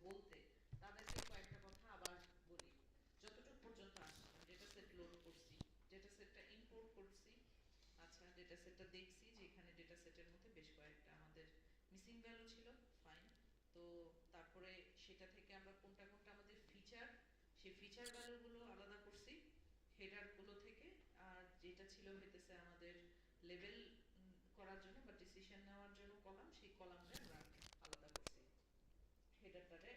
বলতে, তাদেরকে কয়েকটা কথা আবার বলি। যতটুকু পর্যন্ত আসছি ডেটা সেট লোড করছি, ডেটা সেটটা ইম্পোর্ট করছি। আচ্ছা, ডেটা সেটটা দেখছি যে এখানে ডেটা সেটের মধ্যে বেশ কয়েকটা আমাদের মিসিং ভ্যালু ছিল, ফাইন। তো তারপরে সেটা থেকে আমরা কোনটা কোনটা আমাদের ফিচার, সেই ফিচার ভ্যালুগুলো আলাদা করছি হেডারগুলো থেকে। আর যেটা ছিল হইতেছে আমাদের লেভেল করার জন্য বা ডিসিশন নেওয়ার জন্য কলাম, সেই কলামটা আমরা আলাদা করছি, হেডারটারে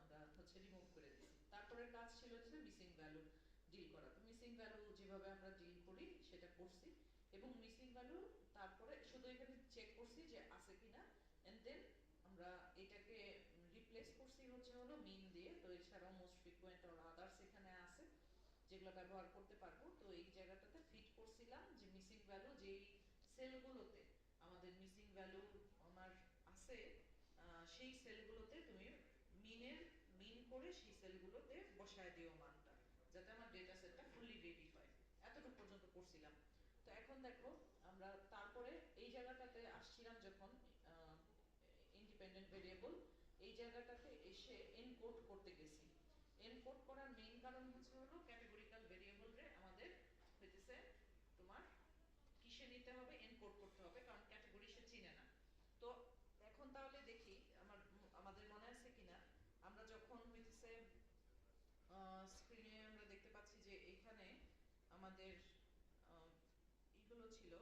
আমরা হচ্ছে রিমুভ করে দিছি। তারপরে কাজ ছিল হচ্ছে মিসিং ভ্যালু ডিল করা। তো মিসিং ভ্যালু যেভাবে আমরা ডিল করি সেটা করছি, এবং মিসিং ভ্যালু তারপরে শুধু এখানে চেক করছি যে আছে কিনা, এন্ড দেন আমরা এটাকে রিপ্লেস করছি হচ্ছে হলো মিন দিয়ে। তো এছাড়াও মোস্ট ফ্রিকুয়েন্ট আর আদার্স এখানে আছে যেগুলো ব্যবহার করতে পারবো। তো এই জায়গাটাতে ফিট করছিলাম যে মিসিং ভ্যালু যেই সেলগুলোতে আমাদের মিসিং ভ্যালু আমার আছে, সেই সেলগুলোতে তুমি মিনের মিন করে সেই সেলগুলোতে বসায় দিও মানটা, যাতে আমার ডেটা সেটটা ফুললি রেডি হয়। এতটুকু পর্যন্ত করছিলাম। তো এখন দেখো আমরা তারপরে এই জায়গাটাতে আসছিলাম যখন ইন্ডিপেন্ডেন্ট ভেরিয়েবল, এই জায়গাটাতে এসে এনকোড করতে গেছি। এনকোড করার মেইন কারণ হচ্ছে হলো ক্যাটেগরিক্যাল ভেরিয়েবল রে আমাদের হইতেছে তোমার কিসে নিতে হবে, এনকোড করতে হবে, কারণ ক্যাটাগরি সে চিনে না। তো এখন তাহলে দেখি আমাদের মনে আছে কিনা, আমরা যখন হইতেছে স্ক্রিনে আমরা দেখতে পাচ্ছি যে এখানে আমাদের ইগুলো ছিল,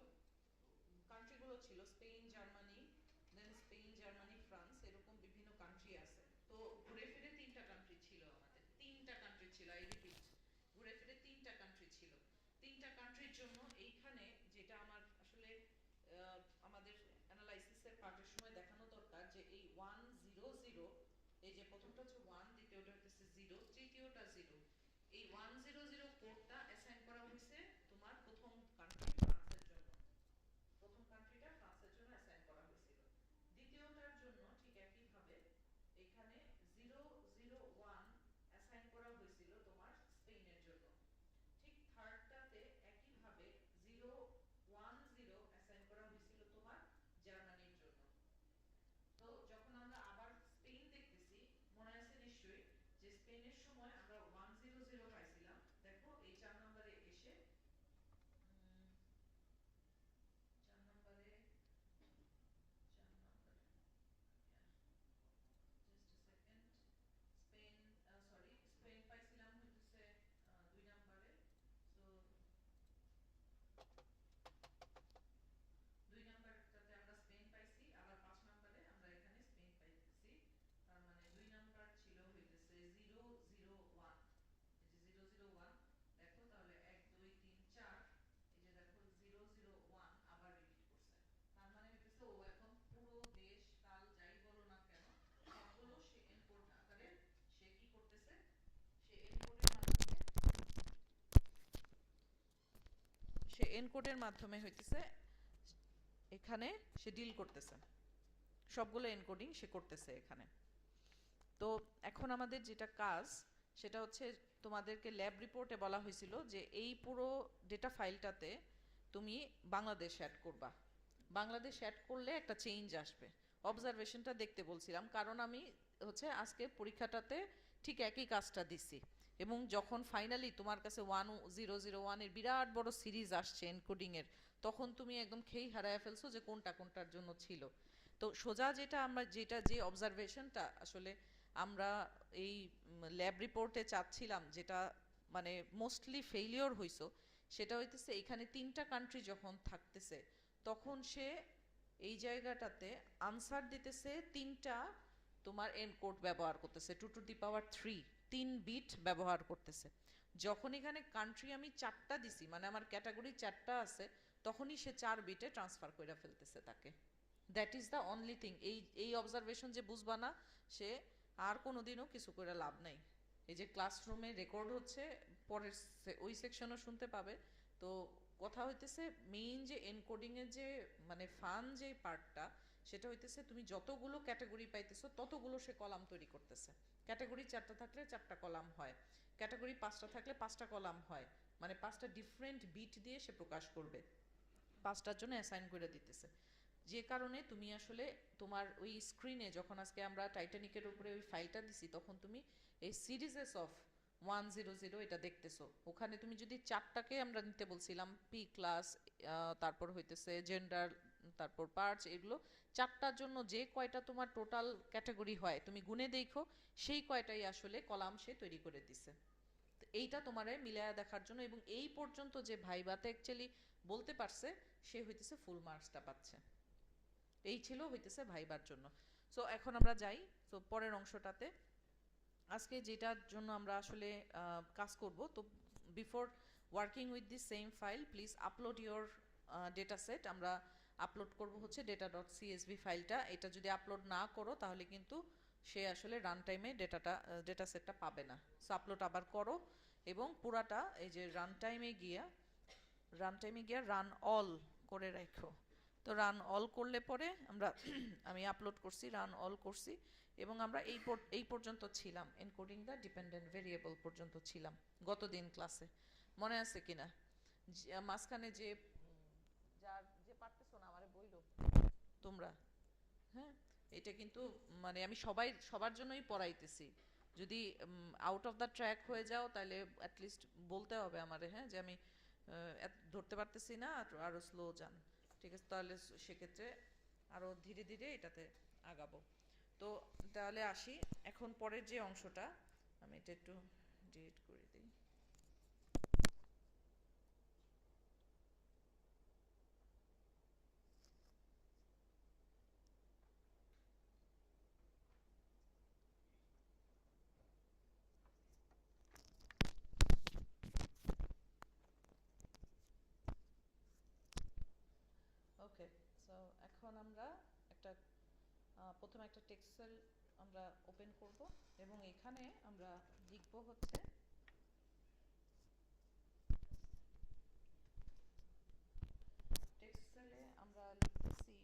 কান্ট্রিগুলো ছিল স্পেন, জার্মানি, দেন স্পেন, জার্মানি, ফ্রান্স, এরকম বিভিন্ন কান্ট্রি আছে। তো ঘুরে ফিরে তিনটা কান্ট্রি ছিল, আমাদের তিনটা কান্ট্রি ছিল, আই রিপিট, ঘুরে ফিরে তিনটা কান্ট্রি ছিল। তিনটা কান্ট্রির জন্য এইখানে যেটা আমার আসলে আমাদের অ্যানালাইসিসের পার্টের সময় দেখানো দরকার, যে এই 100, এই যে প্রথমটা হচ্ছে 1, দ্বিতীয়টা হচ্ছে 0, তৃতীয়টা 0, এই 100 কোডটা অ্যাসাইন করা হয়েছে তোমার প্রথম কান্ট্রি ফ্রান্সের জন্য। প্রথম কান্ট্রিটা ফ্রান্সের জন্য অ্যাসাইন করা হয়েছিল। দ্বিতীয়টার জন্য ঠিক একই ভাবে এখানে 001 অ্যাসাইন করা হয়েছিল তোমার স্পেনের জন্য। ঠিক থার্ডটাতে একই ভাবে 010 অ্যাসাইন করা হয়েছিল তোমার জার্মানির জন্য। তো যখন আমরা আবার স্পেন দেখতেছি, মনে আছে নিশ্চয়ই যে স্পেনের সময় আমরা 100 পাইছিলাম। দেখো এই 4 নম্বরে এসে 4 নম্বরে 4 নম্বরে জাস্ট আ সেকেন্ড, স্পেন, সরি, স্পেন পাইছিলাম হইতেছে 2 নম্বরে। সো 2 নাম্বারটাতে আমরা স্পেন পাইছি, আবার 5 নম্বরে আমরা এখানে স্পেন পাইতেছি। তার মানে 2 নাম্বার ছিল হইতেছে 001। এই যে 001 দেখো, তাহলে 1 2 3 4, এই যে দেখো 001 আবার রিপিট করছে। তার মানে হইতেছে ও এখন পুরো দেশ কাল যাই বলো না কেন সবগুলো সে এনকোড আকারে সে কি করতেছে, সে এনকোডের মাধ্যমে, সে এনকোডের মাধ্যমে হইতেছে এখানে সে ডিল করতেছে, সবগুলো এনকোডিং সে করতেছে এখানে। তো এখন আমাদের যেটা কাজ সেটা হচ্ছে, তোমাদেরকে ল্যাব রিপোর্টে বলা হয়েছিল যে এই পুরো ডেটা ফাইলটাতে তুমি বাংলাদেশ অ্যাড করবা। বাংলাদেশ অ্যাড করলে একটা চেঞ্জ আসবে। অবজারভেশনটা দেখতে বলছিলাম, কারণ আমি হচ্ছে আজকে পরীক্ষাটাতে ঠিক একই কাজটা দিছি, এবং যখন ফাইনালি তোমার কাছে 1001-এর বিরাট বড় সিরিজ আসছে এনকোডিংয়ের, তখন তুমি একদম খেই হারায় ফেলছো যে কোনটা কোনটার জন্য ছিল। তো সোজা যেটা আমরা যে অবজারভেশনটা আসলে আমরা এই ল্যাব রিপোর্টে চাচ্ছিলাম, যেটা মানে মোস্টলি ফেইলিওর হইছো, সেটা হইতেছে এখানে তিনটা কান্ট্রি যখন থাকতেছে, তখন সে এই জায়গাটাতে আনসার দিতেছে তিনটা তোমার এনকোড ব্যবহার করতেছে, 2 to the power 3, 3 বিট ব্যবহার করতেছে। যখন এখানে কান্ট্রি আমি 4টা দিছি, মানে আমার ক্যাটাগরি 4টা আছে, তখনই সে 4 বিটে ট্রান্সফার করে ফেলতেছে তাকে। That is the only thing. এই অবজারভেশন যে বুঝবা না, সে আর কোনোদিনও কিছু করে লাভ নাই। এই যে ক্লাসরুমে রেকর্ড হচ্ছে, পরের ওই সেকশনও শুনতে পাবে। তো কথা হইতেছে মেইন যে এনকোডিংয়ের যে মানে ফান যে পার্টটা, সেটা হইতেছে তুমি যতগুলো ক্যাটাগরি পাইতেছো ততগুলো সে কলাম তৈরি করতেছে। ক্যাটাগরি 4টা থাকলে 4টা কলাম হয়, ক্যাটাগরি 5টা থাকলে 5টা কলাম হয়, মানে 5টা ডিফারেন্ট বিট দিয়ে সে প্রকাশ করবে, 5টার জন্য অ্যাসাইন করে দিতেছে। যে কারণে তুমি আসলে তোমার ওই স্ক্রিনে যখন আজকে আমরা টাইটানিকের উপরে ওই ফাইলটা দিছি তখন তুমি এই সিরিজেস অফ 100 এটা দেখতেছো। ওখানে তুমি যদি চারটাকে আমরা নিতে বলছিলাম, পি ক্লাস, তারপর হইতেছে জেন্ডার, তারপর পার্টস, এগুলো চারটার জন্য যে কয়টা তোমার টোটাল ক্যাটাগরি হয় তুমি গুনে দেখো, সেই কয়টাই আসলে কলাম সে তৈরি করে দিছে। তো এইটা তোমারে মিলায়া দেখার জন্য, এবং এই পর্যন্ত যে ভাইবাতে অ্যাকচুয়ালি বলতে পারছে সে হইতেছে ফুল মার্কসটা পাচ্ছে। এই ছিল হইতেছে ভাইবার জন্য। সো এখন আমরা যাই তো পরের অংশটাতে। আজকে যেটার জন্য আমরা আসলে কাজ করব, তো before working with this same file please upload your data set. আমরা আপলোড করব হচ্ছে ডেটা ডট সিএসভি ফাইলটা। এটা যদি আপলোড না করো তাহলে কিন্তু সে আসলে রান টাইমে ডেটা সেটটা পাবে না। সো আপলোড আবার করো, এবং পুরাটা এই যে রান টাইমে গিয়া রান অল করে রাখো। তো রান অল করলে পরে আমরা আমি আপলোড করছি, রান অল করছি, এবং আমরা এই পর্যন্ত ছিলাম, এনকোডিং দ্য ডিপেন্ডেন্ট ভেরিয়েবল পর্যন্ত ছিলাম গতদিন ক্লাসে। মনে আছে কিনা? মাঝখানে যে পারতেছো না আমারে বইলো তোমরা। হ্যাঁ, এটা কিন্তু মানে আমি সবার জন্যই পড়াইতেছি। যদি আউট অফ দ্য ট্র্যাক হয়ে যাও তাহলে অ্যাটলিস্ট বলতে হবে আমারে, হ্যাঁ, যে আমি ধরতে পারতেছি না, আরো স্লো যান। ঠিক আছে, তাহলে সেক্ষেত্রে আরো ধীরে ধীরে এটাতে আগাবো। তো তাহলে আসি এখন পরের যে অংশটা, আমি এটা একটু ডিলিট করে দিই। ওকে, সো এখন আমরা একটা প্রথমে একটা টেক্সট আমরা ওপেন করব, এবং এখানে আমরা লিখব হচ্ছে টেক্সট সেলে আমরা লিখতেছি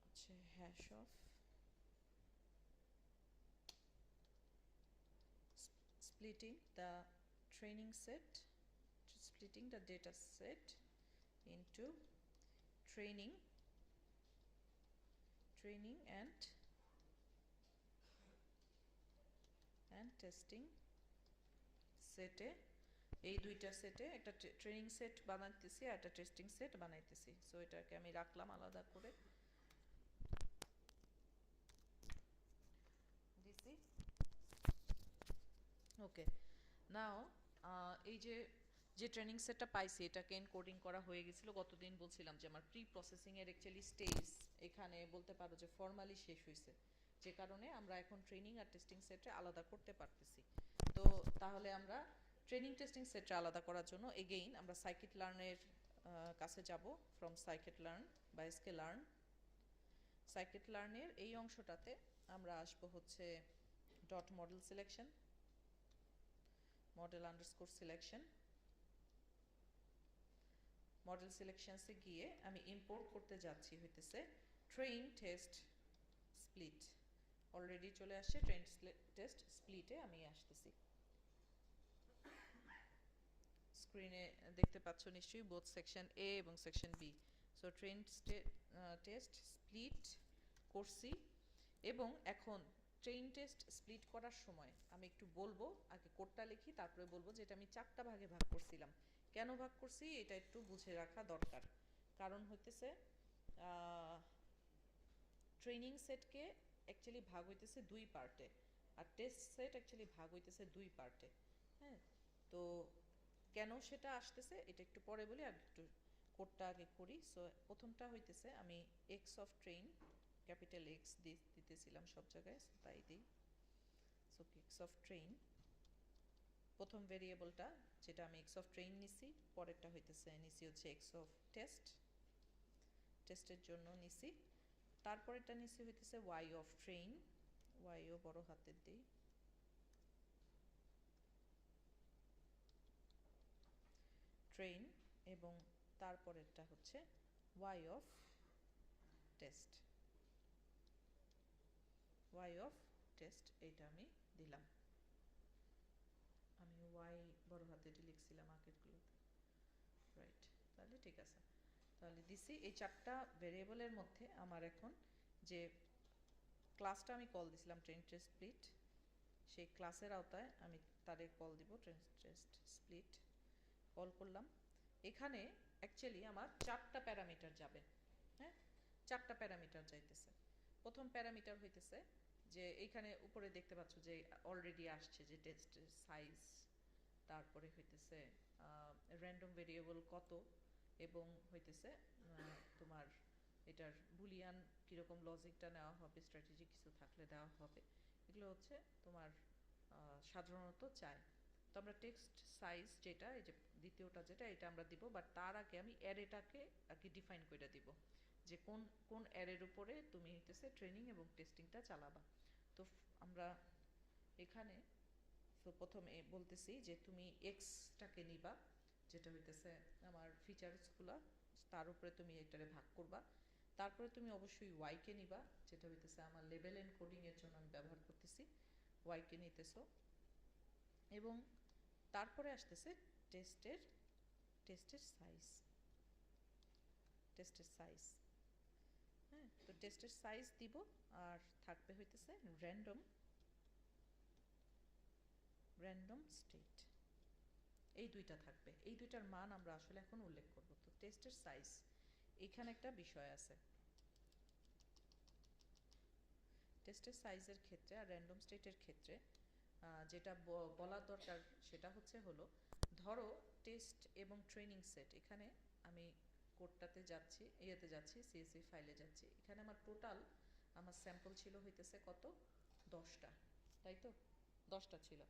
হচ্ছে hash of splitting the training set, splitting the data set into training and testing সেটে। এই দুইটা সেটে একটা ট্রেনিং সেট বানাইতেছি আর একটা টেস্টিং সেট বানাইতেছি। সো এটাকে আমি রাখলাম আলাদা করে দিছি। ওকে, নাও এই যে ট্রেনিং সেটটা পাইছি এটাকে এনকোডিং করা হয়ে গেছিল। গতদিন বলছিলাম যে আমার প্রি প্রসেসিং এর অ্যাকচুয়ালি স্টেজ এখানে বলতে পারো যে ফর্মালি শেষ হয়েছে, যে কারণে আমরা এখন ট্রেনিং আর টেস্টিং সেটে আলাদা করতে পারতেছি। তো তাহলে আমরা ট্রেনিং টেস্টিং সেটটা আলাদা করার জন্য এগেইন আমরা সাইকিট লার্নের কাছে যাব। ফ্রম সাইকিট লার্ন বা এসকে লার্ন, সাইকিট লার্নের এই অংশটাতে আমরা আসবো হচ্ছে dot model selection, model underscore selection. Model সিলেকশনসে গিয়ে আমি ইম্পোর্ট করতে যাচ্ছি হইতেছে ট্রেইন টেস্ট স্প্লিট। অলরেডি চলে আসছে ট্রেইন টেস্ট স্প্লিটে আমি আসতেছি। স্ক্রিনে দেখতে পাচ্ছ নিশ্চয়ই বোথ সেকশন এ এবং section B. So train test split করছি, এবং এখন ট্রেইন টেস্ট স্প্লিট করার সময় আমি একটু বলবো, আগে কোডটা লিখি তারপরে বলবো যে এটা আমি চারটা ভাগে ভাগ করছিলাম। কেন ভাগ করছি এটা একটু বুঝে রাখা দরকার। কারণ হইতেছে ট্রেনিং সেটকে অ্যাকচুয়ালি ভাগ হইতেছে দুই পার্টে, আর টেস্ট সেট অ্যাকচুয়ালি ভাগ হইতেছে দুই পার্টে। হ্যাঁ, তো কেন সেটা আসতেছে এটা একটু পরে বলি, আর একটু কোডটা আগে করি। সো প্রথমটা হইতেছে আমি x of train, capital X দিতেছিলাম সব জায়গায়, তাই দিই। সো এক্স অফ ট্রেন প্রথম ভেরিয়েবলটা, যেটা আমি এক্স অফ ট্রেন নিছি। পরেরটা হইতেছে নিছি হচ্ছে এক্স অফ টেস্টের জন্য নিছি। তারপরেরটা নিছি হইতেছে ওয়াই অফ ট্রেন, ওয়াইও বড় হাতের দিই, ট্রেন, এবং তারপরেরটা হচ্ছে ওয়াই অফ টেস্ট, এইটা আমি দিলাম। আমি ওয়াই বড় হাতেরই লিখছিলাম আগেরগুলোতে, রাইট। তাহলে ঠিক আছে, তাহলে দিছি এই 4টা ভেরিয়েবলের মধ্যে আমার এখন যে ক্লাসটা আমি কল দিছিলাম ট্রেন টেস্ট স্প্লিট, সেই ক্লাসের আওতায় আমি তারে কল দিব ট্রেন টেস্ট স্প্লিট, কল করলাম। এখানে অ্যাকচুয়ালি আমার 4টা প্যারামিটার যাবে, হ্যাঁ 4টা প্যারামিটার যাইতেছে। প্রথম প্যারামিটার হইতেছে যে এইখানে উপরে দেখতে পাচ্ছ যে অলরেডি আসছে যে টেস্টের সাইজ, তারপরে হইতেছে র্যান্ডম ভেরিয়েবল কত, এবং হইতেছে তোমার এটার বুলিয়ান কীরকম লজিকটা নেওয়া হবে, স্ট্র্যাটেজি কিছু থাকলে দেওয়া হবে, এগুলো হচ্ছে তোমার সাধারণত চাই। তো আমরা টেক্সট সাইজ যেটা, এই যে দ্বিতীয়টা যেটা, এটা আমরা দিব, বাট তার আগে আমি অ্যারেটাকে আর কি ডিফাইন করে দিব যে কোন কোন অ্যারের উপরে তুমি হইতেছে ট্রেনিং এবং টেস্টিংটা চালাবা। তো আমরা এখানে তো প্রথমে বলতেছি যে তুমি এক্সটাকে নিবা, যেটা হইতেছে আমার ফিচার্সগুলো, তার উপরে তুমি এটারে ভাগ করবা। তারপরে তুমি অবশ্যই ওয়াইকে নিবা, যেটা হইতেছে আমার লেভেল এনকোডিংয়ের জন্য আমি ব্যবহার করতেছি, ওয়াইকে নিতেছো। এবং তারপরে আসতেছে টেস্টের টেস্টের সাইজ, টেস্টের সাইজ, হ্যাঁ। তো টেস্টের সাইজ দিব, আর থাকবে হইতেছে র্যান্ডম র্যান্ডম স্টেট, এই দুইটা থাকবে। এই দুইটার মান আমরা আসলে এখন উল্লেখ করব। তো টেস্টের সাইজ, এখানে একটা বিষয় আছে, টেস্টের সাইজের ক্ষেত্রে আর র্যান্ডম স্টেটের ক্ষেত্রে যেটা বলার দরকার সেটা হলো ধরো টেস্ট এবং ট্রেনিং সেট, এখানে আমি কোডটাতে যাচ্ছি, ইয়েতে যাচ্ছি, সিএসভি ফাইলে যাচ্ছি, এখানে আমার টোটাল আমার স্যাম্পল ছিল হইতেছে কত, 10টা, তাই তো 10টা ছিল।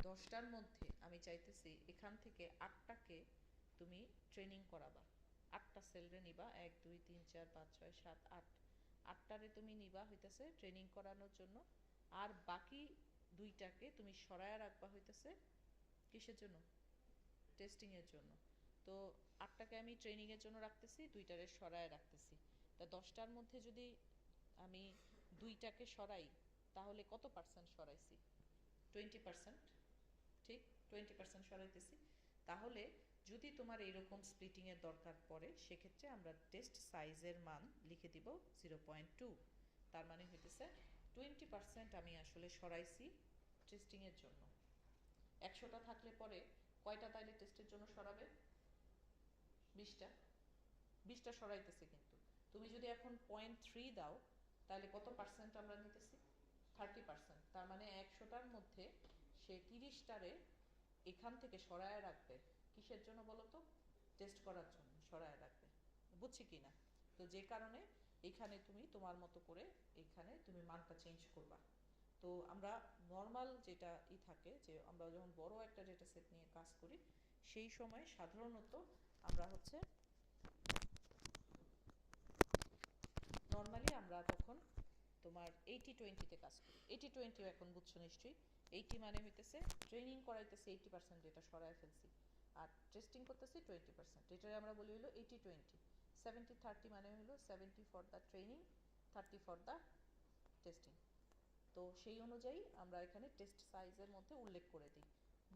10টার মধ্যে আমি চাইতেছি এখান থেকে 8টাকে তুমি ট্রেনিং করাবা, 8টা সেলরে নিবা, 1 2 3 4 5 6 7 8, 8টারে তুমি নিবা হইতেছে ট্রেনিং করানোর জন্য, আর বাকি 2টাকে তুমি সরায়া রাখবা হইতেছে কিসের জন্য, টেস্টিং এর জন্য। তো 8টাকে আমি ট্রেনিং এর জন্য রাখতেছি, 2টারে সরায় রাখতেছি। তা 10টার মধ্যে যদি আমি 2টাকে সরাই, তাহলে কত পার্সেন্ট সরাইছি, 20%, ঠিক 20% সরাইতেছি। তাহলে যদি তোমার এইরকম স্প্লিটিংয়ের দরকার পড়ে, সেক্ষেত্রে আমরা টেস্ট সাইজের মান লিখে দিব 0.2, তার মানে হইতেছে 20% আমি আসলে সরাইছি টেস্টিংয়ের জন্য। 100টা থাকলে পরে কয়টা তাইলে টেস্টের জন্য সরাবে, 20টা, 20টা সরাইতেছে। কিন্তু তুমি যদি এখন 0.3 দাও, তাহলে কত পার্সেন্ট আমরা নিতেছি, 30%। তার মানে 100টার মধ্যে সে 30টারে এখান থেকে সরায় রাখবে, কিসের জন্য বলো তো, টেস্ট করার জন্য সরায় রাখবে, বুঝছি কি না। তো যে কারণে এখানে তুমি তোমার মতো করে এখানে তুমি মানটা চেঞ্জ করবা। তো আমরা নর্মাল যেটা থাকে, যে আমরা যখন বড় একটা ডেটা সেট নিয়ে কাজ করি, সেই সময় সাধারণত আমরা হচ্ছে নর্মালি আমরা তখন তোমার 80-20-তে কাজ করি। 80-20 এখন বুঝছো নিশ্চয়ই। 80 মানে হইতেছে ট্রেনিং করাইতেছি 80% ডেটা সরায় ফেলছি, আর টেস্টিং করতেছি 20%, এটাই আমরা বলি হলো 80-20। 70-30 মানে হলো 70 for the training, 30 for the testing. তো সেই অনুযায়ী আমরা এখানে টেস্ট সাইজের মধ্যে উল্লেখ করে দিই।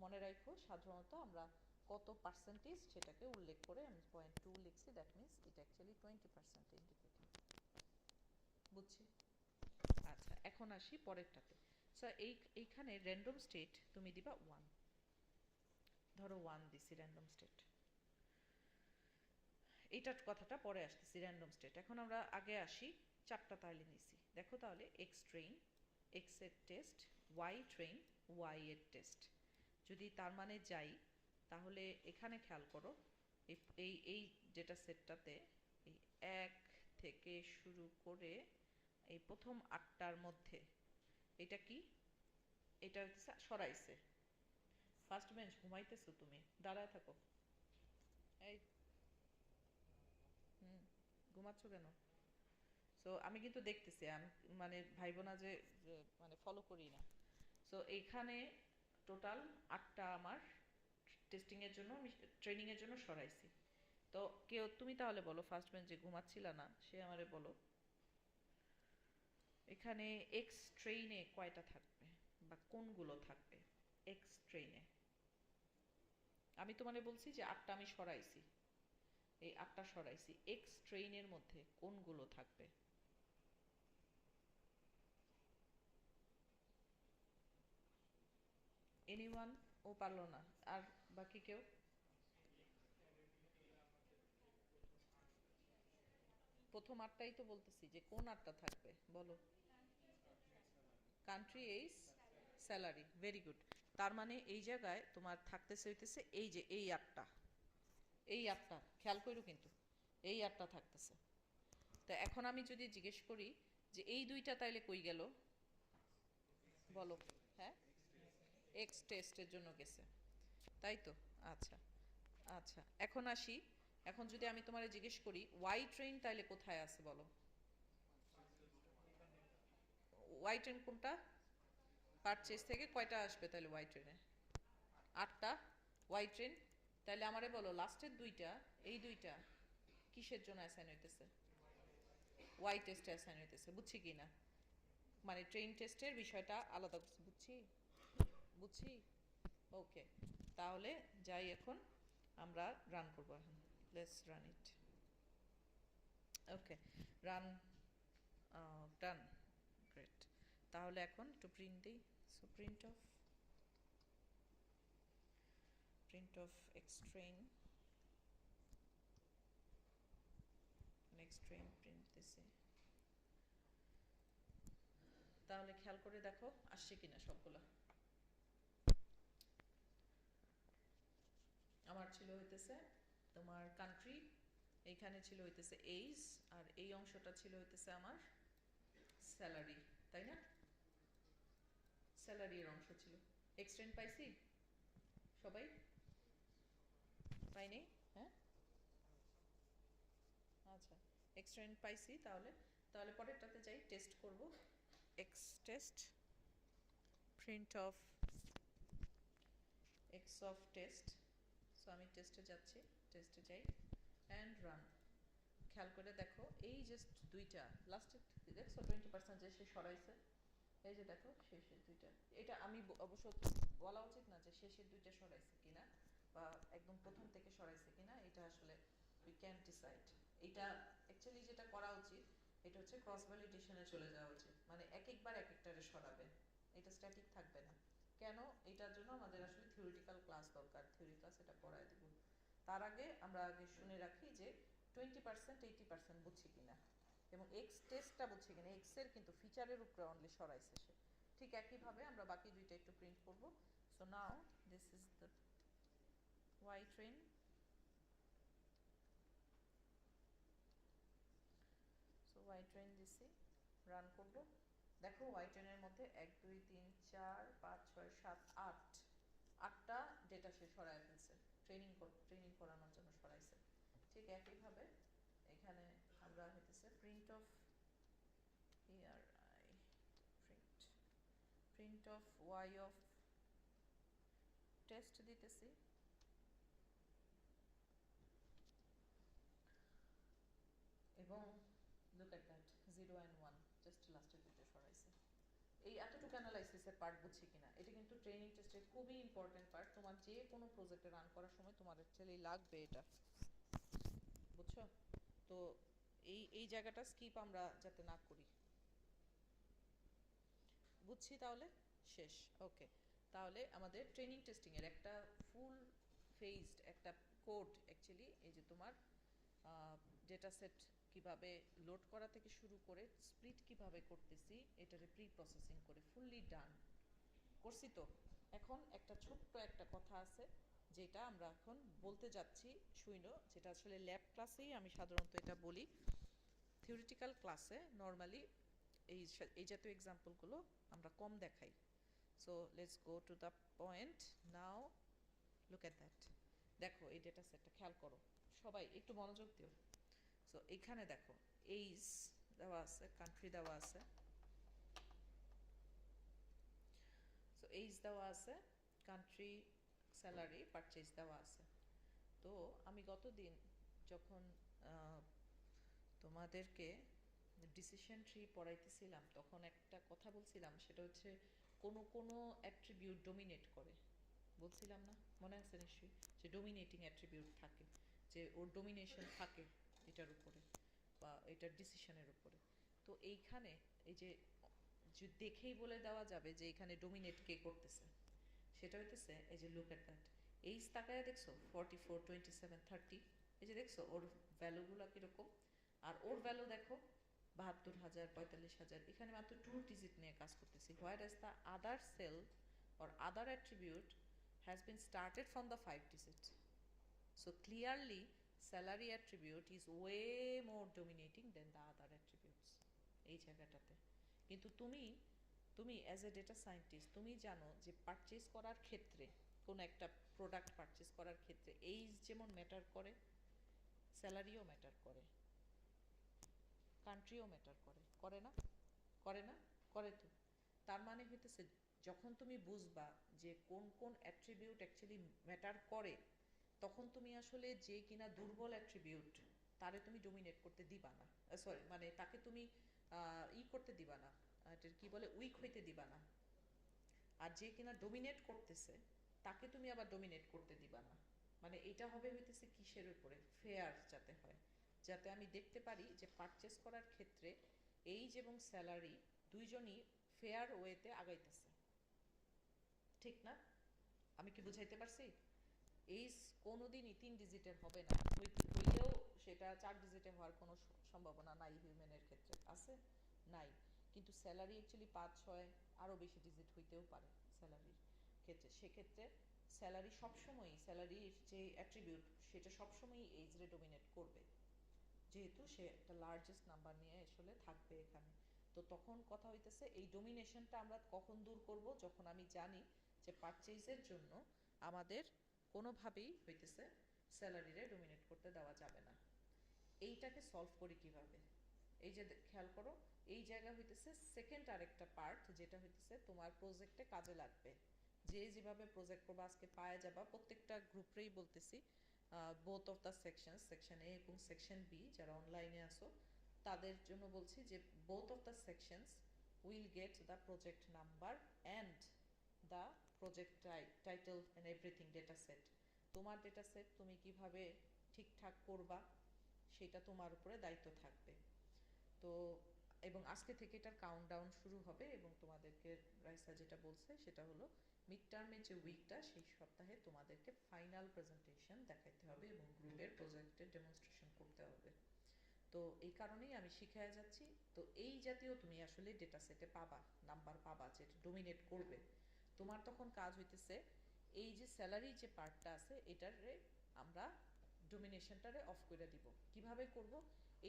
মনে রাখো সাধারণত আমরা কত পার্সেন্টেজ সেটাকে উল্লেখ করে, আমি 0.2 লিখছি, দ্যাট মিনস এটা অ্যাকচুয়ালি 20% ইন্ডিকেটিং, বুঝছি। আচ্ছা, এখন আসি পরেরটাতে। স্যার এইখানে র্যান্ডম স্টেট তুমি দিবা 1, ধরো 1 দিছি র্যান্ডম স্টেট, এইটার কথাটা পরে আসতেছি র্যান্ডম স্টেট। এখন আমরা আগে আসি 4টা তাহলে নিছি, দেখো তাহলে এক্স ট্রেইন, এক্স এর টেস্ট, ওয়াই ট্রেইন, ওয়াই এর টেস্ট। যদি তার মানে যাই, তাহলে এখানে খেয়াল করো এই এই ডেটা সেটটাতে এই 1 থেকে শুরু করে এই প্রথম 8টার মধ্যে এটা কি, এটা হচ্ছে সরাইছে। ফার্স্ট বেঞ্চ, ঘুমাইতেছো তুমি, দাঁড়ায় থাকো, এই হুম, ঘুমাচ্ছ কেন? সো আমি কিন্তু দেখতেছি, আমি মানে ভাইবো না যে মানে ফলো করি না। সো এইখানে টোটাল 8টা আমার টেস্টিং এর জন্য, ট্রেনিং এর জন্য সরাইছি। তো কেউ তুমি তাহলে বলো, ফার্স্ট বেঞ্চ যে ঘুমাচ্ছিল না সে আমারে বলো এখানে এক্স ট্রেইনে কয়টা থাকবে বা কোনগুলো থাকবে এক্স ট্রেইনে। আমি তোমারে বলছি যে 8টা আমি সরাইছি, এই 8টা সরাইছি, এক্স ট্রেইনের মধ্যে কোনগুলো থাকবে? এনিওয়ান? ও পারলো না। আর বাকি কেউ? প্রথম 8টাই তো বলতেছি, যে কোন 8টা থাকবে বলো। Country, age, salary, very good. তার মানে এই জায়গায় তোমার থাকতেছে হইতেছে এই যে এই 8টা, এই 8টা খেয়াল করো কিন্তু, এই 8টা থাকতেছে। তো এখন আমি যদি জিজ্ঞেস করি যে এই দুইটা তাইলে কই গেল, বলো। হ্যাঁ, এক্স টেস্টের জন্য গেছে, তাই তো। আচ্ছা, আচ্ছা এখন আসি। এখন যদি আমি তোমারে জিজ্ঞেস করি ওয়াই ট্রেন তাইলে কোথায় আছে বলো। ওয়াই ট্রেন কোনটা? পারচেজ থেকে কয়টা আসবে তাহলে ওয়াই ট্রেনে? 8টা। ওয়াই ট্রেন, তাহলে আমারে বলো লাস্টের দুইটা, এই দুইটা কিসের জন্য অ্যাসাইন হইতেছে? ওয়াই টেস্টে অ্যাসাইন হইতেছে, বুঝছি কি না? মানে ট্রেন টেস্টের বিষয়টা আলাদা করছি, বুঝছি, বুঝছি। ওকে, তাহলে যাই এখন আমরা রান করবো এখন। Let's run it. Okay, run, done, great. তাহলে এখন একটু প্রিন্ট দিই। So print of x train, next train print দিছি। তাহলে খেয়াল করে দেখো আসছে কিনা সবগুলা। আমার ছিল হইতেছে তোমার কান্ট্রি, এইখানে ছিল হইতেছে এইজ, আর এই অংশটা ছিল হইতেছে আমার স্যালারি, তাই না? স্যালারির অংশ ছিল। এক্সটেন্ড পাইছি সবাই? পাইনি? হ্যাঁ, আচ্ছা, এক্সটেন্ড পাইছি। তাহলে তাহলে পরেরটাতে যাই, টেস্ট করব। X test, print of x of test. So আমি টেস্টে যাচ্ছি, টেস্টে যাই অ্যান্ড রান। খেয়াল করে দেখো এই জাস্ট দুইটা লাস্টের, দেখছো 20% যে সে সরাইছে, এই যে দেখো শেষের দুইটা। এটা আমি অবশ্য বলা উচিত না যে শেষের দুইটা সরাইছে কিনা বা একদম প্রথম থেকে সরাইছে কিনা, এটা আসলে উই ক্যান ডিসাইড। এটা অ্যাকচুয়ালি যেটা করা উচিত, এটা হচ্ছে ক্রস ভ্যালিডেশনে চলে যাওয়া উচিত, মানে এক একবার এক একটারে সরাবে, এটা স্ট্যাটিক থাকবে না। কেন? এটার জন্য আমাদের আসলে থিওরিটিক্যাল ক্লাস দরকার, থিওরি ক্লাস এটা পড়ায় দেব। তার আগে আমরা আগে শুনে রাখি যে 20% 80% বুঝছি কিনা, এবং এক্স টেস্টটা বুঝছি কিনা, এক্স এর কিন্তু ফিচারের উপরে অনলি সরাইছে সে। ঠিক একইভাবে আমরা বাকি দুইটা একটু প্রিন্ট করব। So now this is the y train. So y train দিছি, রান করব। দেখো ওয়াই ট্রেনের মধ্যে 1 2 3 4 5 6 7 8, 8টা ডেটা সে সরাই ফেলছে, ট্রেনিং করানোর জন্য সরাইছে। ঠিক একইভাবে এখানে আমরা হইতেছে print of here I print of y of test দিতেছি, এবং look at that 0 and 1 just লাস্টের দুটো সরাইছে। এই এতটুকু অ্যানালাইসিসের পার্ট বুঝছি কিনা, এটা কিন্তু ট্রেনিং টেস্টের খুবই ইম্পর্টেন্ট পার্ট। তোমার যে কোনো প্রজেক্টে রান করার সময় তোমার অ্যাকচুয়ালি লাগবে এটা, বুঝছো? তো এই এই জায়গাটা স্কিপ আমরা যাতে না করি, বুঝছি। তাহলে শেষ। ওকে, তাহলে আমাদের ট্রেনিং টেস্টিংয়ের একটা ফুল ফেজড একটা কোড অ্যাকচুয়ালি, এই যে তোমার ডেটা সেট কীভাবে লোড করা থেকে শুরু করে স্প্লিট কিভাবে করতেছি, এটারে প্রি প্রসেসিং করে ফুললি ডান করছি। তো এখন একটা ছোট্ট একটা কথা আছে যেটা আমরা এখন বলতে যাচ্ছি, শুইনো, যেটা আসলে ল্যাব ক্লাসেই আমি সাধারণত এটা বলি, থিওরিটিক্যাল ক্লাসে নর্মালি এই এই জাতীয় এক্সাম্পলগুলো আমরা কম দেখাই। So let's go to the point now. Look at that, দেখো এই ডেটা সেটটা খেয়াল করো, সবাই একটু মনোযোগ দিও। সো এখানে দেখো এইজ দেওয়া আছে, কান্ট্রি দেওয়া আছে, সো এইজ দেওয়া আছে, কান্ট্রি, স্যালারি, পারচেজ দেওয়া আছে। তো আমি গতদিন যখন তোমাদেরকে ডিসিশন ট্রি পড়াইতেছিলাম তখন একটা কথা বলছিলাম, সেটা হচ্ছে কোনো কোনো অ্যাট্রিবিউট ডোমিনেট করে, বলছিলাম না, মনে আছে নিশ্চয়ই, যে ডোমিনেটিং অ্যাট্রিবিউট থাকে, যে ওর ডোমিনেশন থাকে এটার উপরে বা এটার ডিসিশনের উপরে। তো এইখানে এই যে দেখেই বলে দেওয়া যাবে যে এখানে ডোমিনেট কে করতেছে, সেটা হইতেছে এই যে লুক এট দ্যাট, এই তাকায় দেখছো 44, 27, 30, এই যে দেখছো ওর ভ্যালুগুলো কীরকম, আর ওর ভ্যালু দেখো 72,000, 45,000, এখানে মাত্র 2 ডিজিট নিয়ে কাজ করতেছি, where as the other cell or other attribute has been started from the 5 digit. So clearly salary attribute is way more dominating than the other attributes এই জায়গাটাতে। কিন্তু তুমি তুমি অ্যাজ এ ডেটা সায়েন্টিস্ট তুমি জানো যে পারচেজ করার ক্ষেত্রে, কোনো একটা প্রোডাক্ট পারচেজ করার ক্ষেত্রে এইজ যেমন ম্যাটার করে, স্যালারিও ম্যাটার করে, কান্ট্রিও ম্যাটার করে, করে না? করে না? করে তো। তার মানে হইতেছে যখন তুমি বুঝবা যে কোন কোন অ্যাট্রিবিউট অ্যাকচুয়ালি ম্যাটার করে, তখন তুমি আসলে যে কিনা দুর্বল অ্যাট্রিবিউট তারে তুমি ডোমিনেট করতে দিবা না, সরি মানে তাকে তুমি করতে দিবা না, এটার কি বলে, উইক হইতে দিবা না। আর যে কিনা ডোমিনেট করতেছে তাকে তুমি আবার ডোমিনেট করতে দিবা না। মানে এটা হবে হইতেছে কিসের উপরে, ফেয়ার যাতে হয়, যাতে আমি দেখতে পারি যে পারচেস করার ক্ষেত্রে এইজ এবং স্যালারি দুইজনই ফেয়ার ওয়েতে আগাইতেছে, ঠিক না? আমি কি বুঝাইতে পারছি? এইজ কোনোদিনই 3 ডিজিটের হবে না, হইলেও সেটা 4 ডিজিটে হওয়ার কোনো সম্ভাবনা নাই, হিউম্যানের ক্ষেত্রে আছে নাই। কিন্তু স্যালারি অ্যাকচুয়ালি 5, 6 আরও বেশি ডিজিট হইতেও পারে স্যালারির ক্ষেত্রে। সেক্ষেত্রে স্যালারি সবসময়ই, স্যালারির যে অ্যাট্রিবিউট সেটা সবসময়ই এইজরে ডোমিনেট করবে, যেহেতু সে একটা লার্জেস্ট নাম্বার নিয়ে আসলে থাকবে এখানে। তো তখন কথা হইতেছে এই ডোমিনেশনটা আমরা কখন দূর করব, যখন আমি জানি যে পারচেজের জন্য আমাদের কোনোভাবেই হইতেছে স্যালারিরে ডোমিনেট করতে দেওয়া যাবে না। এইটাকে সলভ করি কিভাবে, এই যে খেয়াল করো, এই জায়গা হইতেছে সেকেন্ড আরেকটা পার্ট, যেটা হইতেছে তোমার প্রজেক্টে কাজে লাগবে। যে যেভাবে প্রজেক্ট করবা আজকে পায়ে যাবা, প্রত্যেকটা গ্রুপেই বলতেছি, both of the section, section A এবং সেকশন বি যারা অনলাইনে আসো তাদের জন্য বলছি যে both of the sections will get the project number and the project title and everything data set. তোমার ডেটা সেট তুমি কিভাবে ঠিকঠাক করবা সেটা তোমার উপরে দায়িত্ব থাকবে। তো এবং আজকে থেকে এটার কাউন্টডাউন শুরু হবে, এবং তোমাদেরকে রাইসা যেটা বলছে সেটা হলো মিড টার্মের যে উইকটা সেই সপ্তাহে তোমাদেরকে ফাইনাল প্রেজেন্টেশন দেখাইতে হবে এবং গ্রুপের প্রজেক্টের ডেমনস্ট্রেশন করতে হবে। তো এই কারণেই আমি শিখায় যাচ্ছি। তো এই জাতীয় তুমি আসলে ডেটা সেটে পাবা, নাম্বার পাবা যেটা ডোমিনেট করবে। তোমার তখন কাজ হইতেছে এই যে স্যালারি যে পার্টটা আছে এটারে আমরা ডোমিনেশনটারে অফ করে দিব। কিভাবে করব,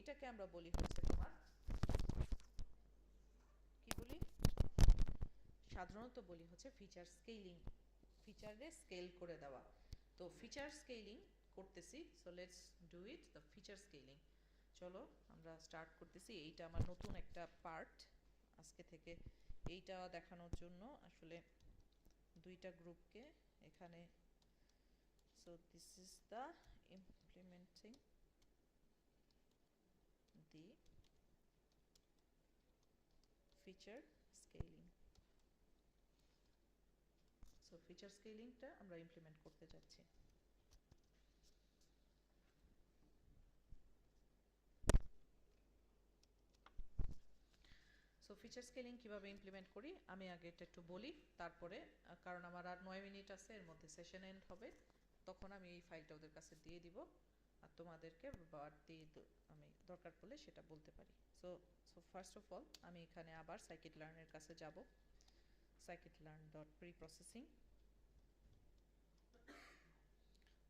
এটাকে আমরা বলি হচ্ছে তোমার কি বলি, সাধারণত বলি হচ্ছে ফিচার স্কেলিং, ফিচারে স্কেল করে দেওয়া। তো ফিচার স্কেলিং করতেছি, so let's do it, the feature scaling. চলো আমরা স্টার্ট করতেছি। এইটা আমার নতুন একটা পার্ট আজকে থেকে, এইটা দেখানোর জন্য আসলে দুইটা গ্রুপকে এখানে, so this is the implementing the feature scaling. So feature স্কেলিংটা আমরা ইমপ্লিমেন্ট করতে যাচ্ছি। সো ফিচার স্কেলিং কীভাবে ইমপ্লিমেন্ট করি আমি আগে এটা একটু বলি, তারপরে কারণ আমার আর 9 মিনিট আছে, এর মধ্যে সেশন এন্ড হবে, তখন আমি এই ফাইলটা ওদের কাছে দিয়ে দিব আর তোমাদেরকে বাড়তি আমি দরকার পড়লে সেটা বলতে পারি। So so first of all আমি এখানে আবার সাইকিট লার্নের কাছে যাব, scikit learn dot pre processing.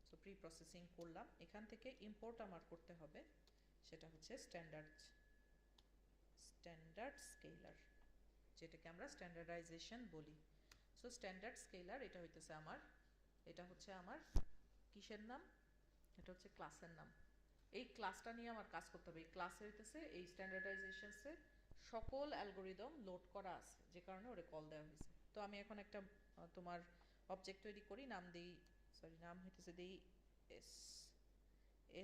So pre processing করলাম, এখান থেকে ইম্পোর্ট আমার করতে হবে, সেটা হচ্ছে স্ট্যান্ডার্ড স্কেলার, যেটাকে আমরা স্ট্যান্ডার্ডাইজেশন বলি। সো স্ট্যান্ডার্ড স্কেলার এটা হইতেছে আমার, এটা হচ্ছে আমার কিসের নাম, এটা হচ্ছে ক্লাসের নাম। এই ক্লাসটা নিয়ে আমার কাজ করতে হবে। এই ক্লাসে হইতেছে এই স্ট্যান্ডার্ডাইজেশনসের সকল অ্যালগোরিদম লোড করা আছে, যে কারণে ওরে কল দেওয়া হয়েছে। তো আমি এখন একটা তোমার অবজেক্ট তৈরি করি, নাম দিই, সরি নাম হইতেছে দিই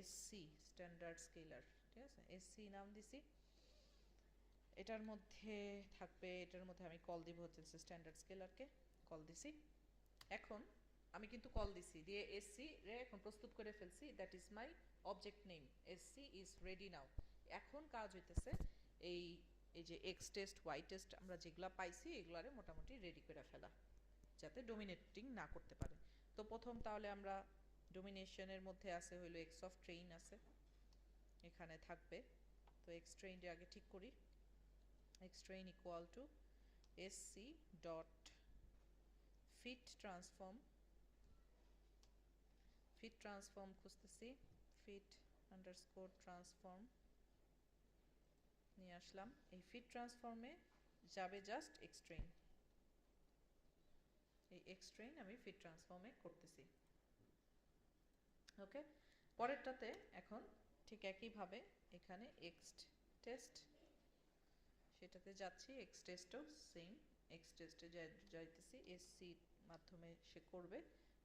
এসসি স্ট্যান্ডার্ড স্কেলার, ঠিক আছে, এসসি নাম দিছি। এটার মধ্যে থাকবে, এটার মধ্যে আমি কল দিব হচ্ছে স্ট্যান্ডার্ড স্কেলারকে কল দিছি। এখন আমি কিন্তু কল দিছি দিয়ে এসসি রে এখন প্রস্তুত করে ফেলছি, that is my object name, SC is ready now. এখন কাজ হইতেছে এই এই যে এক্স টেস্ট ওয়াই টেস্ট আমরা যেগুলা পাইছি এগুলারে মোটামুটি রেডি করে ফেলা, যাতে ডোমিনেটিং না করতে পারে। তো প্রথম তাহলে আমরা ডোমিনেশনের মধ্যে আছে হইলো এক্স অফ ট্রেইন আছে এখানে থাকবে। তো এক্স ট্রেইনটা আগে ঠিক করি, x train equal to SC dot fit transform, fit transform খুঁজতেছি, ফিট আন্ডারস্কোর ট্রান্সফর্ম নিয়ে আসলাম। এই ফিট ট্রান্সফর্মে যাবে জাস্ট এক্স ট্রেইন, এই এক্স ট্রেইন আমি ফিট ট্রান্সফর্মে করতেছি। ওকে, পরেরটাতে এখন ঠিক একইভাবে এখানে এক্স টেস্ট সেটাতে যাচ্ছি, এক্স টেস্টও সেম, এক্স টেস্টে যাইতেছি, এসসি মাধ্যমে সে করবে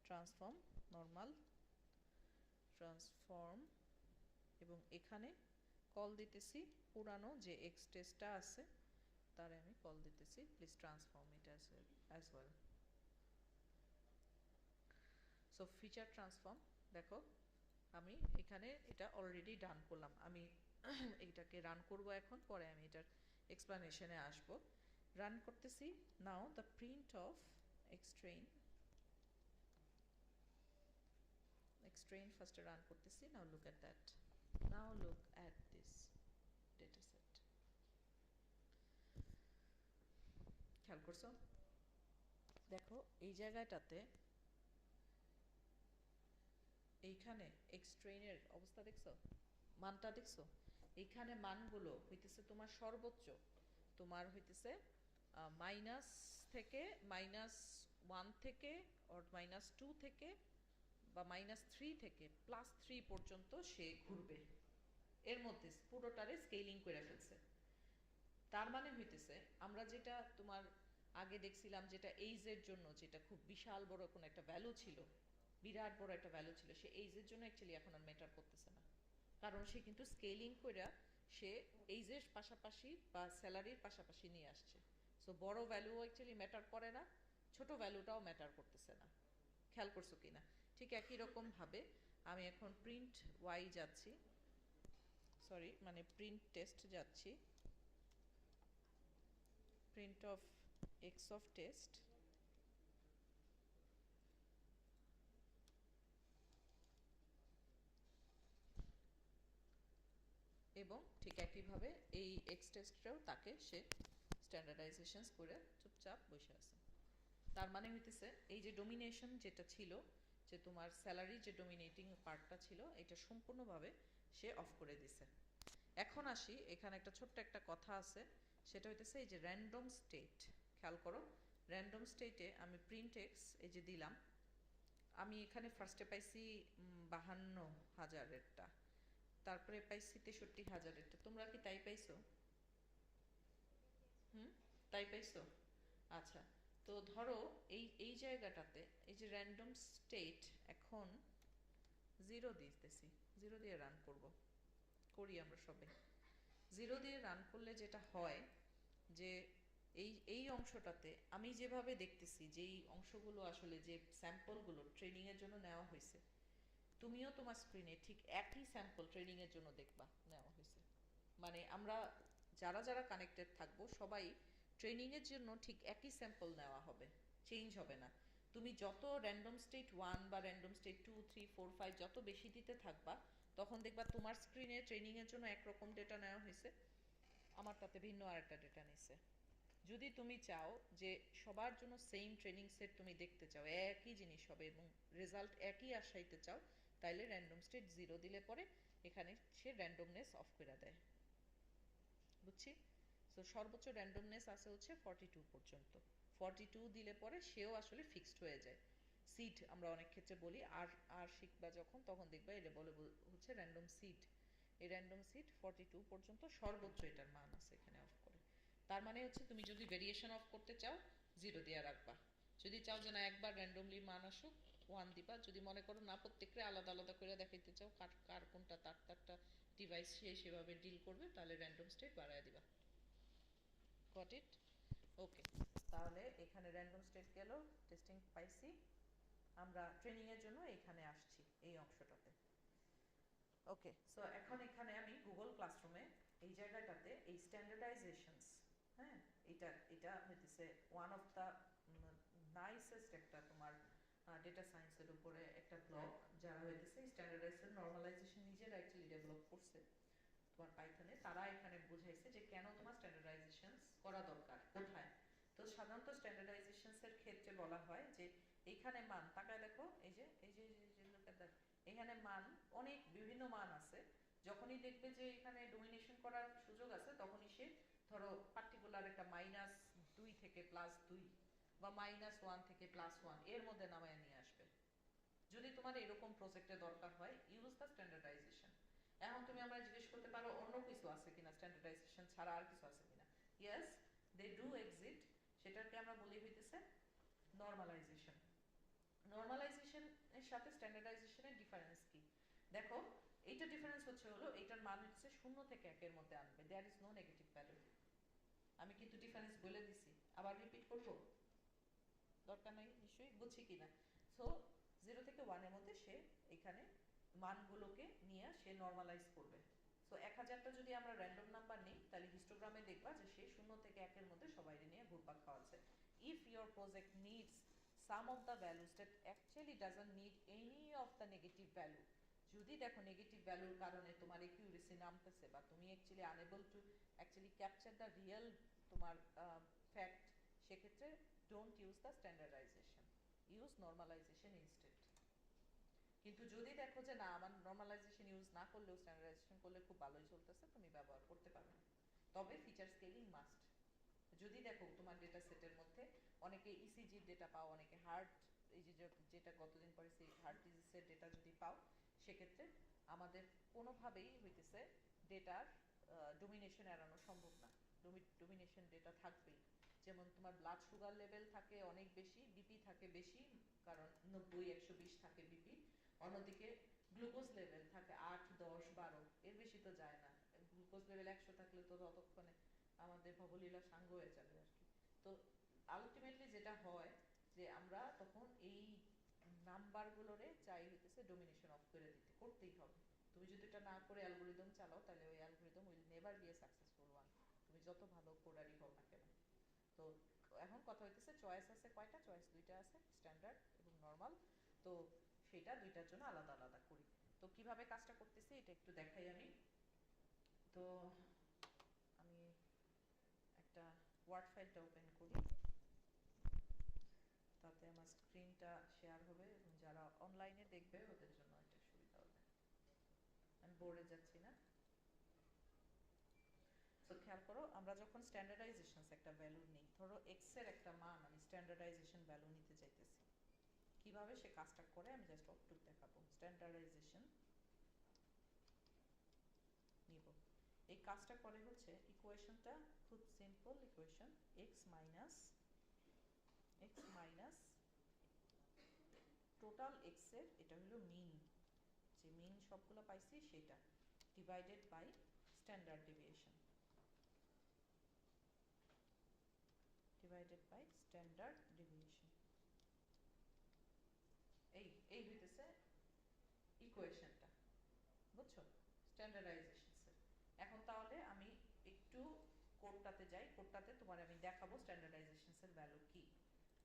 ট্রান্সফর্ম, নর্মাল ট্রান্সফর্ম, এবং এখানে কল দিতেছি পুরানো যে এক্স টেস্টটা আছে তারে আমি কল দিতেছি, please transform it as well. So feature transform দেখো আমি এখানে এটা অলরেডি ডান করলাম, আমি এইটাকে রান করব এখন, পরে আমি এটার এক্সপ্লানেশনে আসব। রান করতেছি, now the print of X train, X train ফার্স্টে রান করতেছি। Now look at that, now look at this data set, খেয়াল করছো? দেখো এই জায়গাটাতে এইখানে এক্স ট্রেইনের অবস্থা দেখছো, মানটা দেখছো? এইখানে মানগুলো হইতেছে তোমার সর্বোচ্চ, তোমার হইতেছে মাইনাস থেকে -1 থেকে অর -2 থেকে বা -3 থেকে +3 পর্যন্ত সে ঘুরবে, এর মধ্যে পুরোটারে স্কেলিং করে ফেলছে। তার মানে হইতেছে আমরা যেটা তোমার আগে দেখছিলাম যেটা এইজের জন্য যেটা খুব বিশাল বড় কোনো একটা ভ্যালু ছিল, বিরাট বড় একটা ভ্যালু ছিল, সে এইজের জন্য অ্যাকচুয়ালি এখন আর ম্যাটার করতেছে না, কারণ সে কিন্তু স্কেলিং করে সে এইজের পাশাপাশি বা স্যালারির পাশাপাশি নিয়ে আসছে। সো বড় ভ্যালু অ্যাকচুয়ালি ম্যাটার করে না, ছোট ভ্যালুটাও ম্যাটার করতেছে না। খেয়াল করছো কি না? ঠিক একই রকম ভাবে আমি এখন প্রিন্ট ওয়াই যাচ্ছি, সরি মানে প্রিন্ট টেস্ট যাচ্ছি, print of x of test, এবং ঠিক একইভাবে এই এক্স টেস্টটাও তাকে সে স্ট্যান্ডার্ডাইজেশন করে চুপচাপ বসে আছে। তার মানে হইতেছে এই যে ডোমিনেশন যেটা ছিল, যে তোমার স্যালারি যে ডোমিনেটিং পার্টটা ছিল, এটা সম্পূর্ণভাবে সে অফ করে দিছে। এখন আসি, এখানে একটা ছোট্ট একটা কথা আছে, সেটা হইতেছে এই যে র্যান্ডম স্টেট, খেয়াল করো র্যান্ডম স্টেটে আমি প্রিন্ট এক্স এই যে দিলাম, আমি এখানে ফার্স্টে পাইছি 52,000-এরটা, তারপরে পাইছি 63,000-এরটা, তোমরা কি তাই পাইছো? তাই পাইছো? আচ্ছা, তো ধরো এই এই জায়গাটাতে এই যে র্যান্ডম স্টেট এখন 0 দিতেছি, 0 দিয়ে রান করব, করি আমরা সবাই। 0 দিয়ে রান করলে যেটা হয় যে এই এই অংশটাতে আমি যেভাবে দেখতেছি, যেই অংশগুলো আসলে যে স্যাম্পলগুলো ট্রেনিংয়ের জন্য নেওয়া হয়েছে, তুমিও তোমার স্ক্রিনে ঠিক একই স্যাম্পল ট্রেনিংয়ের জন্য দেখবা নেওয়া হয়েছে। মানে আমরা যারা যারা কানেক্টেড থাকবো সবাই ট্রেনিংয়ের জন্য ঠিক একই স্যাম্পল নেওয়া হবে, চেঞ্জ হবে না। তুমি যত র্যান্ডম স্টেট 1 বা র্যান্ডম স্টেট 2 3 4 5 যত বেশি দিতে থাকবা, তখন দেখবা তোমার স্ক্রিনে ট্রেনিংয়ের জন্য একরকম ডেটা নেওয়া হয়েছে, আমার তাতে ভিন্ন আরেকটা ডেটা নিছে। যদি তুমি চাও যে সবার জন্য সেম ট্রেনিং সেট তুমি দেখতে চাও, একই জিনিস হবে এবং রেজাল্ট একই আসাইতে চাও, তাইলে র্যান্ডম স্টেট 0 দিলে পরে এখানে সে র্যান্ডমনেস অফ করে দেয়। বুঝছি? সো সর্বোচ্চ র্যান্ডমনেস আছে হচ্ছে 42 পর্যন্ত, 42 দিলে পরে সেও আসলে ফিক্সড হয়ে যায়। সিড আমরা অনেক ক্ষেত্রে বলি, আর আর শিখবা যখন তখন দেখবা এটা বলে হচ্ছে র্যান্ডম সিড। এই র্যান্ডম সিড 42 পর্যন্ত সর্বোচ্চ এটার মান আছে এখানে অফ করে। তার মানে হচ্ছে তুমি যদি ভেরিয়েশন অফ করতে চাও 0 দিয়ে রাখবা, যদি চাও যে না একবার র্যান্ডমলি মান আসুক 1 দিবা, যদি মনে করো না প্রত্যেকটা আলাদা আলাদা করে দেখাইতে চাও কার কার কোনটা তার তারটা ডিভাইস সে সেভাবে ডিল করবে, তাহলে র্যান্ডম স্টেট বাড়ায় দিবা। Got it? ওকে, তাহলে এখানে র্যান্ডম স্টেট গেল, টেস্টিং পাইছি, আমরা ট্রেনিং এর জন্য এখানে আসছি এই অংশটাতে। ওকে, সো এখন এখানে আমি গুগল ক্লাসরুমে এই জায়গাটাতে এই স্ট্যান্ডার্ডাইজেশনস, হ্যাঁ, এটা হইতেছে ওয়ান অফ দ্য নাইসেস্ট একটা তোমার ডেটা সায়েন্সের উপরে একটা ব্লগ, যারা হইতেছে স্ট্যান্ডার্ডাইজেশন নরমালাইজেশন নিজেরা অ্যাকচুয়ালি ডেভেলপ করছে তোমার পাইথনে। তারা এখানে বুঝাইছে যে কেন তোমার স্ট্যান্ডার্ডাইজেশন করা দরকার, কোথায়। তো সাধারণত স্ট্যান্ডার্ডাইজেশনস এর ক্ষেত্রে বলা হয় যে এইখানে মান তাকায় দেখো, এখানে মান অনেক বিভিন্ন মান আছে। যখনই দেখবে যে এখানে ডোমিনেশন করার সুযোগ আছে, তখনই সে ধরো পার্টিকুলার একটা -2 থেকে +2 বা -1 থেকে +1 এর মধ্যে নামায় নিয়ে আসবে। যদি তোমার এরকম প্রজেক্টে দরকার হয়, ইউজ দ্য স্ট্যান্ডার্ডাইজেশন। এখন তুমি আমরা জিজ্ঞেস করতে পারো অন্য কিছু আছে কিনা, স্ট্যান্ডার্ডাইজেশন ছাড়া আর কিছু আছে কিনা। Yes, they do exist. সেটাকে আমরা বলি হইতেছে নরমালাইজেশন। নরমালাইজেশন এর সাথে স্ট্যান্ডার্ডাইজেশনের ডিফারেন্স কি দেখো। এইটা ডিফারেন্স হলো এইটার মান হচ্ছে 0 থেকে 1 এর মধ্যে আনবে, there is no negative value. আমি কিন্তু ডিফারেন্স বলে দিছি, আবার রিপিট করব দরকার নাই, নিশ্চয়ই বুঝছি কিনা। সো 0 থেকে 1 এর মধ্যে সে এখানে মানগুলোকে নিয়ে সে নরমালাইজ করবে। সো 1000টা যদি আমরা র্যান্ডম নাম্বার নিই, তাহলে হিস্টোগ্রামে দেখবা যে সে 0 থেকে 1 এর মধ্যে সবাই নিয়ে ঘুরপাক খাওয়াচ্ছে। If your project needs some of the values that actually doesn't need any of the negative value, যদি দেখো নেগেটিভ ভ্যালুর কারণে তোমার একিউরেসি নামতেছে বা তুমি actually unable to actually capture the real তোমার ফ্যাক্ট, সেক্ষেত্রে don't use the standardization, use normalization instead. কিন্তু যদি দেখো যে না, আমার নর্মালাইজেশন ইউজ না করলেও স্ট্যান্ডার্ডাইজেশন করলে খুব ভালোই চলতেছে, তুমি ব্যবহার করতে পারো। তবে ফিচার স্কেলিং মাস্ট। যদি দেখো তোমার ডেটা সেটের মধ্যে অনেকে ইসিজির ডেটা পাও, অনেকে হার্ট, এই যে যেটা গতদিন পরে সেই হার্ট ডিজিজের ডেটা যদি পাও, সেক্ষেত্রে আমাদের কোনোভাবেই হইতেছে ডেটার ডোমিনেশন এড়ানো সম্ভব না। ডোমিনেশন ডেটা থাকবেই। যেমন তোমার ব্লাড সুগার লেভেল থাকে অনেক বেশি, বিপি থাকে বেশি, কারণ 90-120 থাকে বিপি। অন্যদিকে গ্লুকোজ লেভেল থাকে 8, 10, 12, এর বেশি তো যায় না। গ্লুকোজ লেভেল 100 থাকলে তো ততক্ষণে আমাদের ভবলীলা সাঙ্গ হয়ে যাবে আর কি। তো আলটিমেটলি যেটা হয় যে আমরা তখন এই নাম্বারগুলোরে চাই হইতেছে ডোমিনেশন অফ করে দিতে, করতেই হবে। তুমি যদি এটা না করে অ্যালগোরিদম চালাও, তাহলে ওই algorithm will never B a successful one, তুমি যত ভালো কোডারই হও না কেন। তো এখন কথা হইতেছে চয়েস আছে কয়টা, চয়েস দুইটা আছে, স্ট্যান্ডার্ড এবং নর্মাল। তো সেটা দুইটার জন্য আলাদা আলাদা করি। তো কিভাবে কাজটা করতেছি এটা একটু দেখাই আমি। তো আমি একটা ওয়ার্ড ফাইলটা ওপেন করি, তাতে আমার স্ক্রিনটা শেয়ার হবে এবং যারা অনলাইনে দেখবে ওদের জন্য একটা সুবিধা হবে। আমি বোর্ডে যাচ্ছি না। তো খেয়াল করো, আমরা যখন স্ট্যান্ডার্ডাইজেশন একটা ভ্যালু নিই, ধরো এক্স এর একটা মান আমি স্ট্যান্ডার্ডাইজেশন ভ্যালু নিতে চাইতেছি, কিভাবে সে কাজটা করে আমি জাস্ট অপটুক দেখাবো। স্ট্যান্ডার্ডাইজেশন নিব, এই কাজটা করে হচ্ছে ইকুয়েশনটা খুব simple equation, x minus total x এর, এটা হলো মিন, যে মিন সবগুলো পাইছি সেটা, ডিভাইডেড বাই স্ট্যান্ডার্ড ডেভিয়েশন, এই হইতেছে ইকুয়েশনটা, বুঝছো, স্ট্যান্ডার্ডাইজেশন। এখন তাহলে আমি একটু কোডটাতে যাই, কোডটাতে তোমার আমি দেখাবো স্ট্যান্ডার্ডাইজেশন এর ভ্যালু কি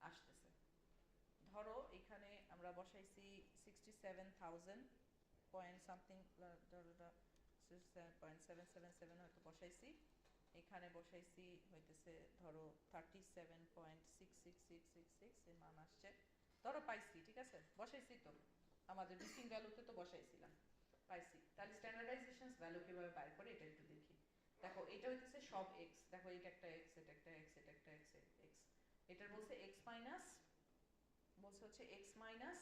আসতেছে। ধরো এখানে আমরা বসাইছি 67,000 পয়েন্ট সামথিং, ধরো 0.777 হয়তো বসাইছি, এখানে বসাইছি হইতেছে ধরো 37.66666 এর মান আসছে, ধরো পাইছি, ঠিক আছে, বসাইছি তো, আমাদের মিসিং ভ্যালুতে তো বসাইছিলাম, পাইছি। তাহলে স্ট্যান্ডার্ডাইজেশন ভ্যালু কিভাবে বাইর করে এটা একটু দেখি। দেখো এটা হইতেছে সব এক্স, দেখো এটা একটা এক্স, এটা একটা এক্স, এটা একটা এক্স, এক্স, এটার বলছে এক্স মাইনাস, বলছে হচ্ছে x minus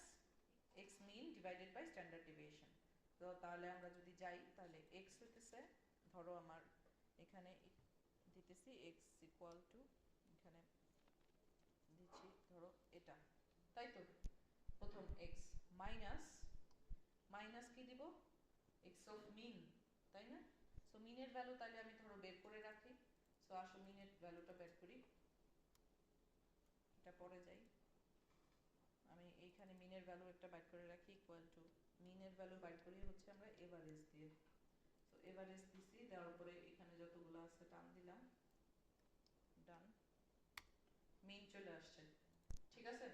x mean divided by standard deviation. তো তাহলে আমরা যদি যাই, তাহলে এক্স হইতেছে, ধরো আমার এখানে দিতেছি এক্স ইকুয়াল টু, এখানে দিচ্ছি ধরো এটা, তাই তো, প্রথম এক্স মাইনাস কি দিব, এক্স অফ মিন, তাই না। সো মিনের ভ্যালু তাহলে আমি ধরো বের করে রাখি। সো আসো মিনের ভ্যালুটা বের করি, এটা পরে যাই, আমি এইখানে মিনের ভ্যালু একটা বাইট করে রাখি ইকুয়াল টু মিনের ভ্যালু বাইট করি হচ্ছে আমরা এভারেজ দিয়ে। তো এভারেজ দিছি, দেওয়ার পরে এখানে যতগুলো আছে টান দিলাম, ডান, মিন চলে আসছে। ঠিক আছে,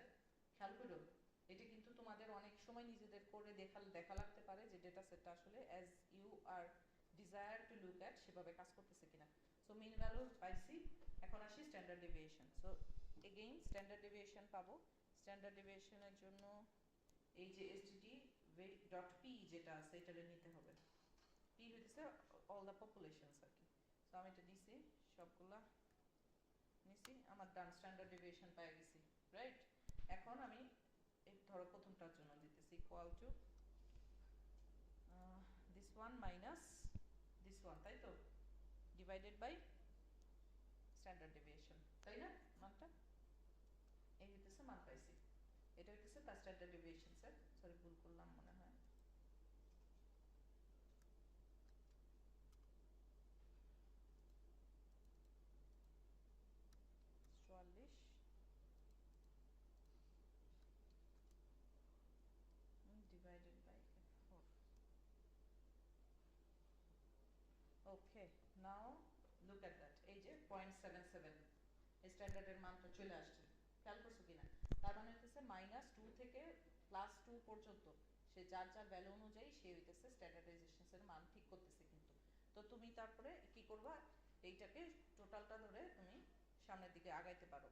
খেয়াল করো এটা কিন্তু তোমাদের অনেক সময় নিজেদের করে দেখা লাগতে পারে যে ডেটা সেটটা আসলে as you are desire to look at সেভাবে কাজ করতেছে কিনা। সো মিন ভ্যালু পাইছি, এখন আসি standard deviation. So again standard deviation পাবো। স্ট্যান্ডার্ড ডেভিয়েশনের জন্য এই যে এসটিটি ডট পি যেটা আছে এটারে নিতে হবে। পি হইতেছে অল দ্য পপুলেশনস আর কি। সো আমি এটা দিছি, সবগুলা নিছি, আমার ডান স্ট্যান্ডার্ড ডেভিয়েশন পেয়ে গেছি, রাইট। এখন আমি এই ধরো প্রথমটার জন্য দিতেছি equal to this one minus this one, তাই তো, ডিভাইডেড বাই স্ট্যান্ডার্ড ডেভিয়েশন, তাই না মানটা? এই হইতেছে মান পাইছি, এটা হইতেছে তার স্ট্যান্ডার্ড ডেভিয়েশন। স্যার সরি ভুল করলাম মনে হয়, চুয়াল্লিশ divided by 4. Okay, now look at that, এই যে 0.77 স্ট্যান্ডার্ডের মানটা চলে আসছে, খেয়াল করছো কিনা? তার মানে হইতেছে -2 থেকে +2 পর্যন্ত সে যার যার ভ্যালু অনুযায়ী সে হইতেছে স্ট্যান্ডার্ডাইজেশনের মান ঠিক করতেছে কিন্তু। তো তুমি তারপরে কি করবা, এইটাকে টোটালটা ধরে তুমি সামনের দিকে আগাইতে পারো।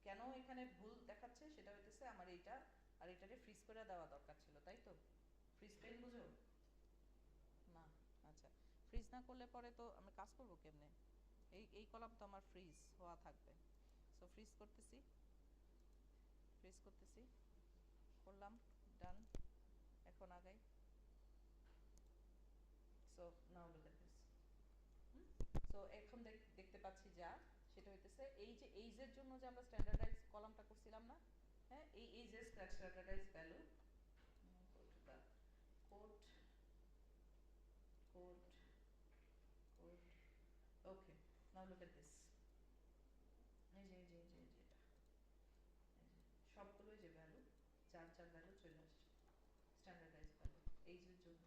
কেন এখানে ভুল দেখাচ্ছে সেটা হইতেছে আমার এইটা আর এটারে ফ্রিজ করে দেওয়া দরকার ছিল, তাই তো? ফ্রিজ পেন বুঝো না? আচ্ছা, ফ্রিজ না করলে পরে তো আমি কাজ করবো কেমনে? এই কলাম তো আমার ফ্রিজ হওয়া থাকবে। সো ফ্রিজ করতেছি, ফ্রিজ করতেছি, করলাম, ডান। এখন আগাই। So now look at this. So এখন দেখতে পাচ্ছি যা সেটা হইতেছে এই যে এইজের জন্য যে আমরা স্ট্যান্ডার্ডাইজ কলামটা করছিলাম না, হ্যাঁ, এই এইজের standardize value code code code okay, now look at this. এই যে এই যে এই যে এটা সবগুলোই যে ভ্যালু, যার যার ভ্যালু চলে আসছে স্ট্যান্ডার্ডাইজ ভ্যালু এইজের জন্য,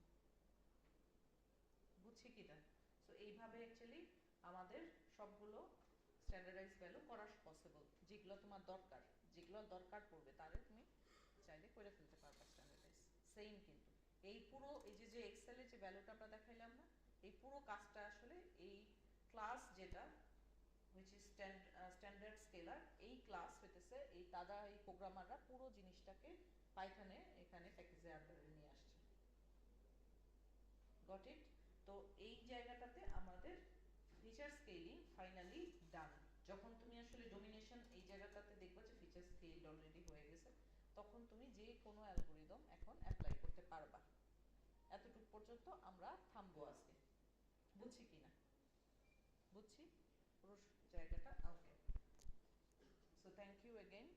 বুঝছি কিনা? সো এইভাবে অ্যাকচুয়ালি আমাদের সবগুলো স্ট্যান্ডার্ডাইজ ভ্যালু করা পসিবল, যেগুলো তোমার দরকার, যেগুলো দরকার পড়বে তাহলে তুমি চাইলে করে ফেলতে পারবা স্ট্যান্ডার্ডাইজ। সেম কিন্তু এই পুরো এই যে এক্সেলে যে ভ্যালুটা আমরা দেখাইলাম না, এই পুরো কাজটা আসলে এই ক্লাস যেটা which is স্ট্যান্ডার্ড স্কেলার, এই ক্লাস হইতেছে এই তারা এই প্রোগ্রামাররা পুরো জিনিসটাকে পাইথনে এখানে প্যাকেজে আকারে নিয়ে আসছে। Got it? তো এই জায়গাটাতে আমাদের ফিচার স্কেলিং ফাইনালি ডান। যখন তুমি আসলে ডোমিনেশন এই জায়গাটাতে দেখবে যে ফিচার স্কেল অলরেডি হয়ে গেছে, তখন তুমি যে কোনো অ্যালগোরিদম এখন অ্যাপ্লাই করতে পারবা। এতটুকু পর্যন্ত আমরা থামবো আজকে, বুঝছি কিনা? বুঝছি পুরো জায়গাটা। ওকে, সো থ্যাংক ইউ এগেইন।